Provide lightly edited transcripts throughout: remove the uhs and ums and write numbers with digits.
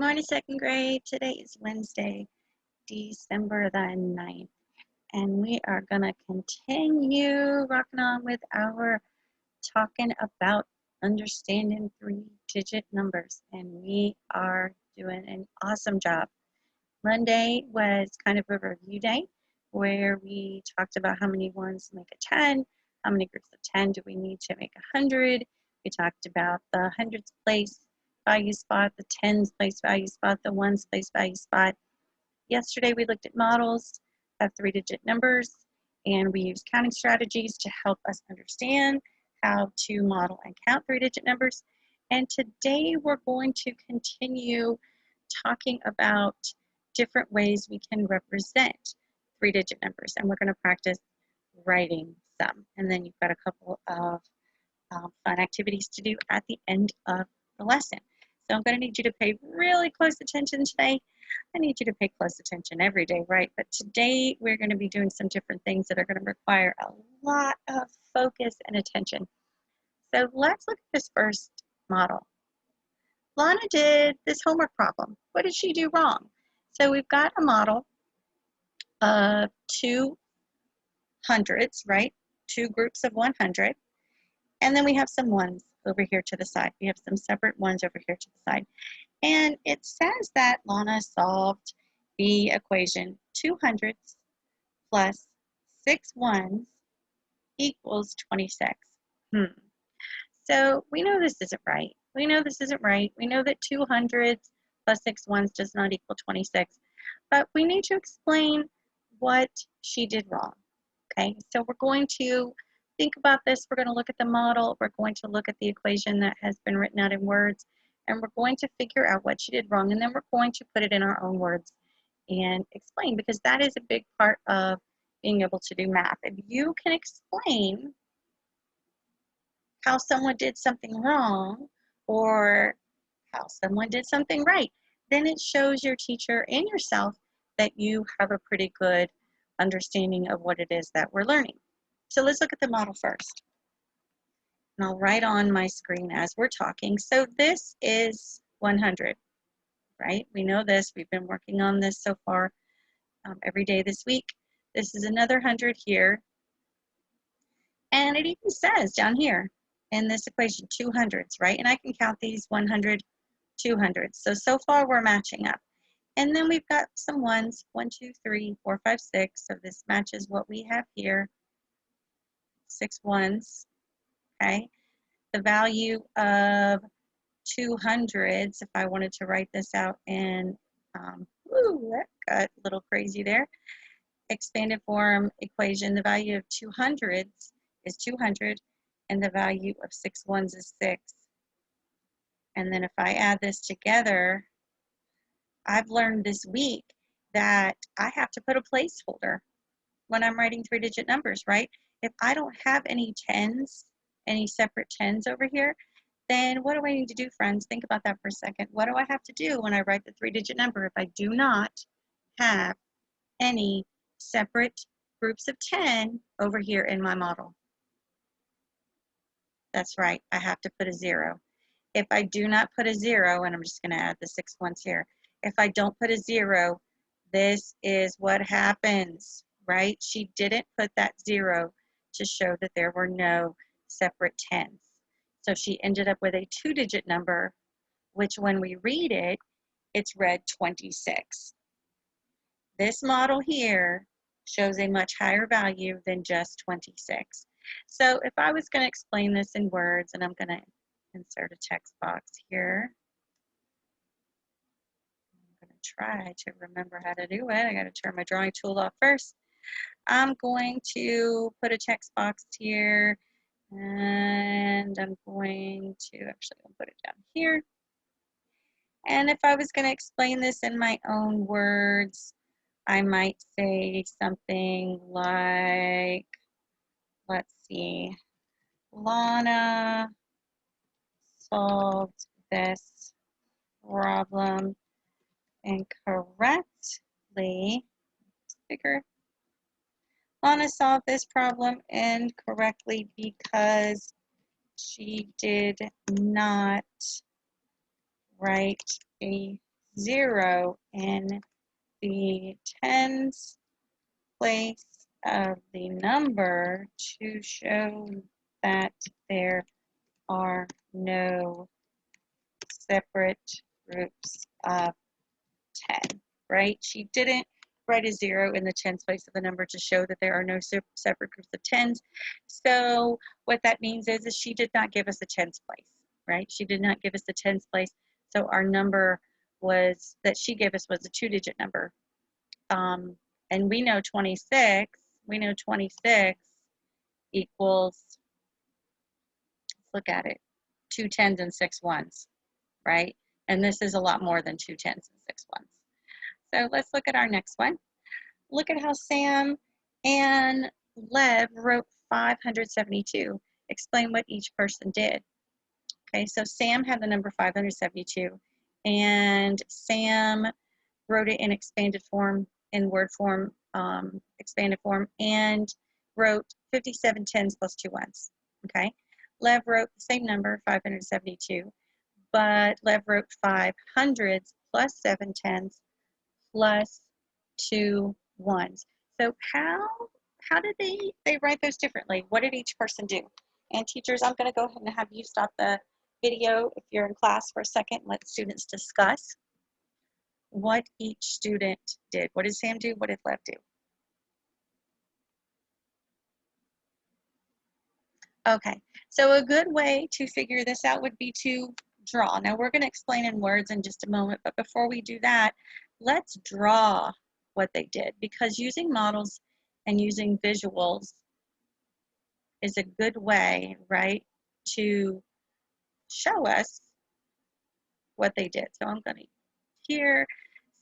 Morning, second grade. Today is Wednesday, December the 9th, and we are going to continue rocking on with our talking about understanding three-digit numbers, and we are doing an awesome job. Monday was kind of a review day where we talked about how many ones make a 10, how many groups of 10 do we need to make 100. We talked about the hundreds place value spot, the tens place value spot, the ones place value spot. Yesterday we looked at models of three-digit numbers, and we used counting strategies to help us understand how to model and count three-digit numbers. And today we're going to continue talking about different ways we can represent three-digit numbers, and we're going to practice writing some. And then you've got a couple of fun activities to do at the end of the lesson. So I'm going to need you to pay really close attention today. I need you to pay close attention every day, right? But today we're going to be doing some different things that are going to require a lot of focus and attention. So let's look at this first model. Lana did this homework problem. What did she do wrong? So we've got a model of two hundreds, right? Two groups of 100. And then we have some ones over here to the side. We have some separate ones over here to the side. And it says that Lana solved the equation 2 hundredths plus 6 ones equals 26. So we know this isn't right. We know this isn't right. We know that 2 hundredths plus 6 ones does not equal 26. But we need to explain what she did wrong. Okay, so we're going to think about this. We're going to look at the model. We're going to look at the equation that has been written out in words, and we're going to figure out what she did wrong, and then we're going to put it in our own words and explain, because that is a big part of being able to do math. If you can explain how someone did something wrong or how someone did something right, then it shows your teacher and yourself that you have a pretty good understanding of what it is that we're learning. So let's look at the model first. And I'll write on my screen as we're talking. So this is 100, right? We know this. We've been working on this so far every day this week. This is another 100 here. And it even says down here in this equation, 200s, right? And I can count these 100, 200s. So far we're matching up. And then we've got some ones, 1, 2, 3, 4, 5, 6. So this matches what we have here, 6 ones, okay? The value of 200s, if I wanted to write this out in, that got a little crazy there. Expanded form equation, the value of 200s is 200, and the value of 6 ones is 6. And then if I add this together, I've learned this week that I have to put a placeholder when I'm writing three-digit numbers, right? If I don't have any tens, any separate tens over here, then what do I need to do, friends? Think about that for a second. What do I have to do when I write the three-digit number if I do not have any separate groups of 10 over here in my model? That's right, I have to put a 0. If I do not put a 0, and I'm just going to add the 6 ones here, if I don't put a 0, this is what happens, right? She didn't put that 0 to show that there were no separate tens. So she ended up with a two-digit number, which when we read it, it's read 26. This model here shows a much higher value than just 26. So if I was going to explain this in words, and I'm going to insert a text box here. I'm going to try to remember how to do it. I got to turn my drawing tool off first. I'm going to put a text box here, and I'm going to, actually I'll put it down here. And if I was going to explain this in my own words, I might say something like, let's see, Lana solved this problem incorrectly. Bigger. Lana solved this problem incorrectly because she did not write a 0 in the tens place of the number to show that there are no separate groups of 10, right? She didn't write a 0 in the tens place of the number to show that there are no separate groups of tens. So what that means is she did not give us a tens place, right? She did not give us the tens place. So our number was that she gave us was a 2-digit number. And we know 26 equals, let's look at it, 2 tens and 6 ones, right? And this is a lot more than 2 tens and 6 ones. So let's look at our next one. Look at how Sam and Lev wrote 572. Explain what each person did. Okay, so Sam had the number 572, and Sam wrote it in expanded form, in word form, expanded form, and wrote 57 tens plus 2 ones. Okay, Lev wrote the same number, 572, but Lev wrote 5 hundreds plus 7 tens plus 2 ones. So how did they write those differently? What did each person do? And teachers, I'm going to go ahead and have you stop the video if you're in class for a second. Let students discuss what each student did. What did Sam do? What did Lev do? Okay, so a good way to figure this out would be to draw. Now we're going to explain in words in just a moment, but before we do that, let's draw what they did, because using models and using visuals is a good way, right, to show us what they did. So I'm going to here,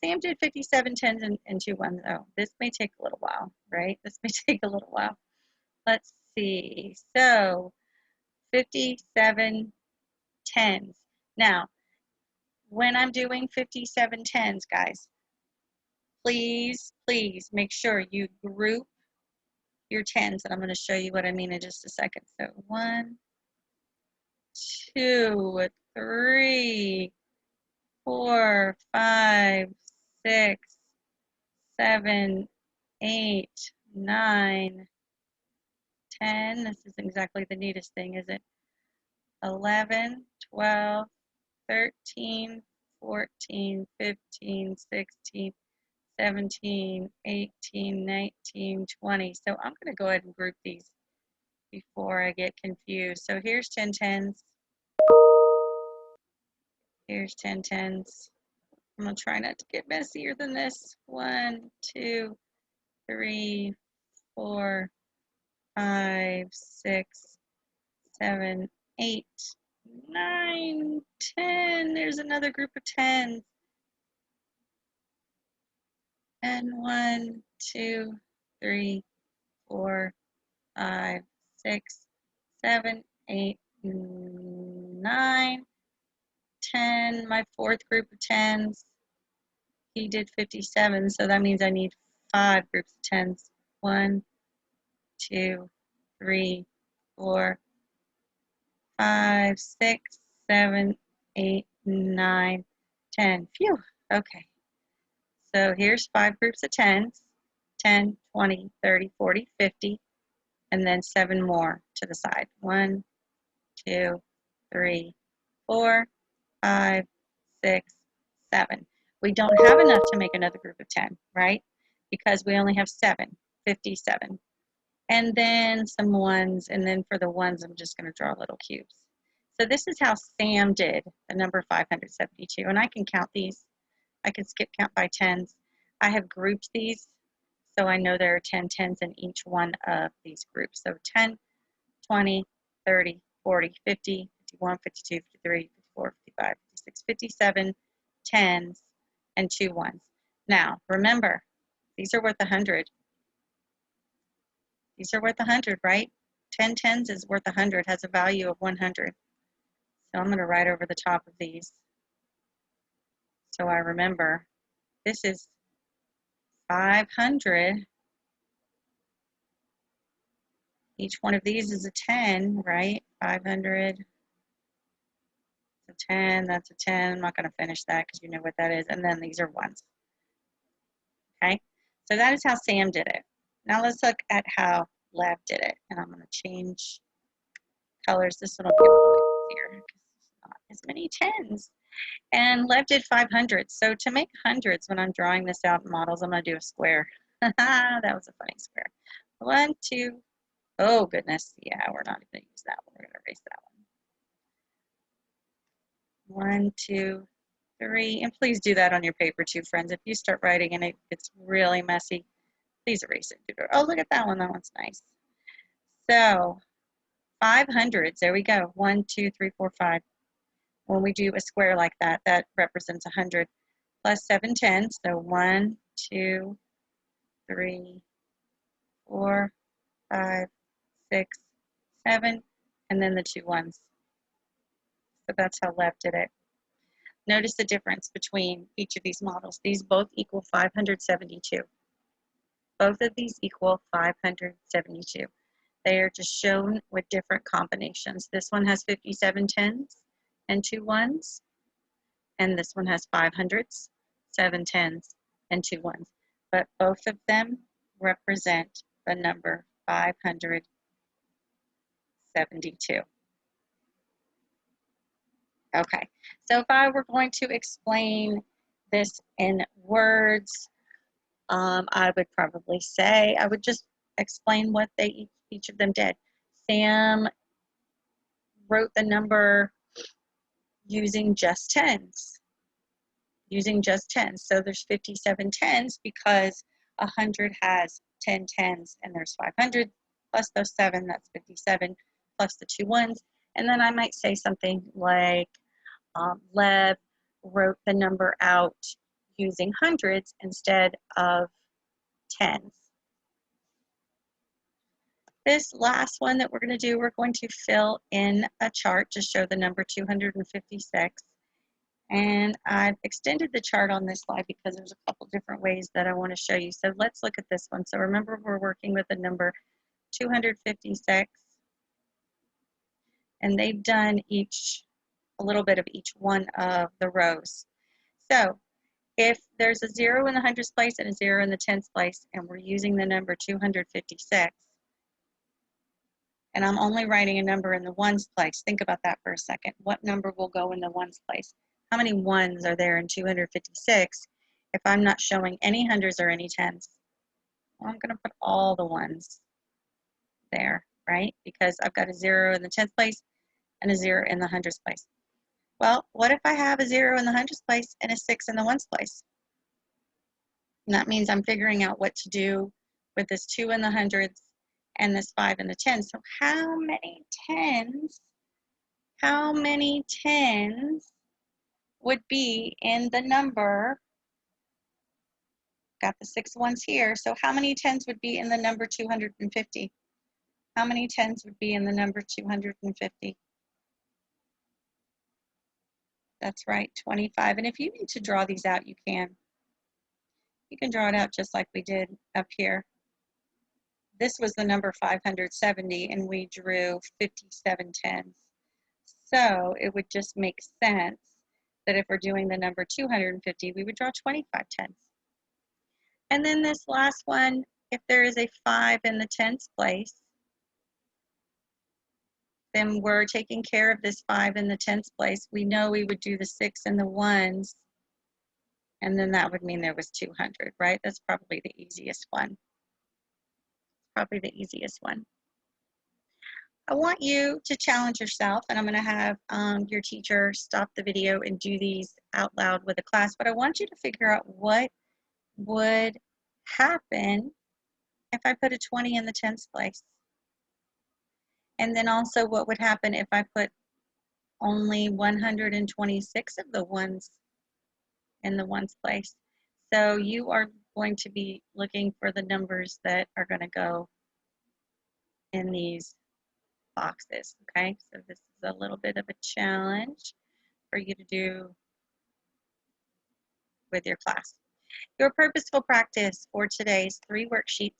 Sam did 57 tens and 2 ones. Oh, this may take a little while, right? This may take a little while. Let's see. So 57 tens. Now, when I'm doing 57 tens, guys, please make sure you group your tens, and I'm going to show you what I mean in just a second. So 1, 2, 3, 4, 5, 6, 7, 8, 9, 10. This isn't exactly the neatest thing, is it? 11, 12, 13, 14, 15, 16, 17, 18, 19, 20. So I'm going to go ahead and group these before I get confused. So here's 10 tens. Here's 10 tens. I'm going to try not to get messier than this. 1, 2, 3, 4, 5, 6, 7, 8, 9, 10. There's another group of 10s. And 1, 2, 3, 4, 5, 6, 7, 8, 9, 10. My fourth group of 10s. He did 57, so that means I need 5 groups of 10s. 1, 2, 3, 4, 5, 6, 7, 8, 9, 10. Phew. Okay. So here's 5 groups of 10s. 10, 20, 30, 40, 50, and then 7 more to the side. 1, 2, 3, 4, 5, 6, 7. We don't have enough to make another group of 10, right? Because we only have 7, 57. And then some ones, and then for the ones, I'm just going to draw little cubes. So this is how Sam did the number 572, and I can count these. I can skip count by tens. I have grouped these, so I know there are 10 tens in each one of these groups. So 10, 20, 30, 40, 50, 51, 52, 53, 54, 55, 56, 57 tens and 2 ones. Now, remember, these are worth 100. These are worth 100, right? 10 tens is worth 100, has a value of 100. So I'm going to write over the top of these so I remember. This is 500. Each one of these is a 10, right? 500. So 10, that's a 10. I'm not going to finish that because you know what that is. And then these are ones. Okay, so that is how Sam did it. Now let's look at how Lev did it. And I'm going to change colors. This one will be a little bit easier because there's not as many 10s. And Lev did 500. So to make hundreds, when I'm drawing this out in models, I'm going to do a square. That was a funny square. 1, 2. Oh, goodness. Yeah, we're not going to use that one. We're going to erase that one. 1, 2, 3. And please do that on your paper too, friends. If you start writing and it's really messy, please erase it. Oh, look at that one. That one's nice. So 500s. There we go. 1, 2, 3, 4, 5. When we do a square like that, that represents 100 plus 7 tens. So 1, 2, 3, 4, 5, 6, 7, and then the 2 ones. So that's how Lev did it. Notice the difference between each of these models. These both equal 572. Both of these equal 572. They are just shown with different combinations. This one has 57 tens and 2 ones, and this one has 500s, 7 tens, and 2 ones. But both of them represent the number 572. Okay, so if I were going to explain this in words, I would probably say, I would just explain what they each of them did. Sam wrote the number using just tens. So there's 57 tens because 100 has 10 tens and there's 500 plus those 7, that's 57, plus the 2 ones. And then I might say something like Lev wrote the number out using hundreds instead of tens. This last one that we're going to do, we're going to fill in a chart to show the number 256. And I've extended the chart on this slide because there's a couple different ways that I want to show you. So let's look at this one. So remember, we're working with the number 256. And they've done a little bit of each one of the rows. So if there's a 0 in the hundreds place and a 0 in the tens place, and we're using the number 256, and I'm only writing a number in the ones place, think about that for a second. What number will go in the ones place? How many ones are there in 256 if I'm not showing any hundreds or any tens? Well, I'm going to put all the ones there, right? Because I've got a 0 in the tens place and a 0 in the hundreds place. Well, what if I have a 0 in the hundreds place and a 6 in the ones place? And that means I'm figuring out what to do with this 2 in the hundreds and this 5 in the tens. So how many tens would be in the number? Got the 6 ones here. So how many tens would be in the number 250? How many tens would be in the number 250? That's right, 25. And if you need to draw these out, you can. You can draw it out just like we did up here. This was the number 570, and we drew 57 tens. So it would just make sense that if we're doing the number 250, we would draw 25 tens. And then this last one, if there is a 5 in the tens place, then we're taking care of this 5 in the tens place. We know we would do the 6 and the ones, and then that would mean there was 200, right? That's probably the easiest one. Probably the easiest one. I want you to challenge yourself, and I'm going to have your teacher stop the video and do these out loud with the class, but I want you to figure out what would happen if I put a 20 in the tens place. And then also what would happen if I put only 126 of the ones in the ones place. So you are going to be looking for the numbers that are going to go in these boxes, okay? So this is a little bit of a challenge for you to do with your class. Your purposeful practice for today's 3 worksheets.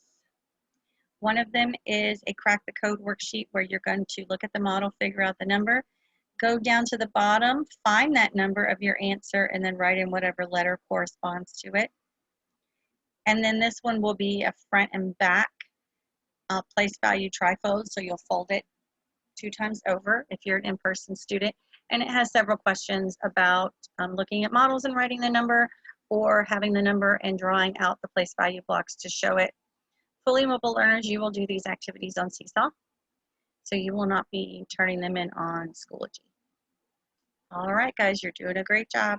One of them is a crack the code worksheet where you're going to look at the model, figure out the number. Go down to the bottom, find that number of your answer, and then write in whatever letter corresponds to it. And then this one will be a front and back place value trifold, so you'll fold it 2 times over if you're an in-person student. And it has several questions about looking at models and writing the number, or having the number and drawing out the place value blocks to show it. Fully mobile learners, you will do these activities on Seesaw, so you will not be turning them in on Schoology. All right, guys, you're doing a great job.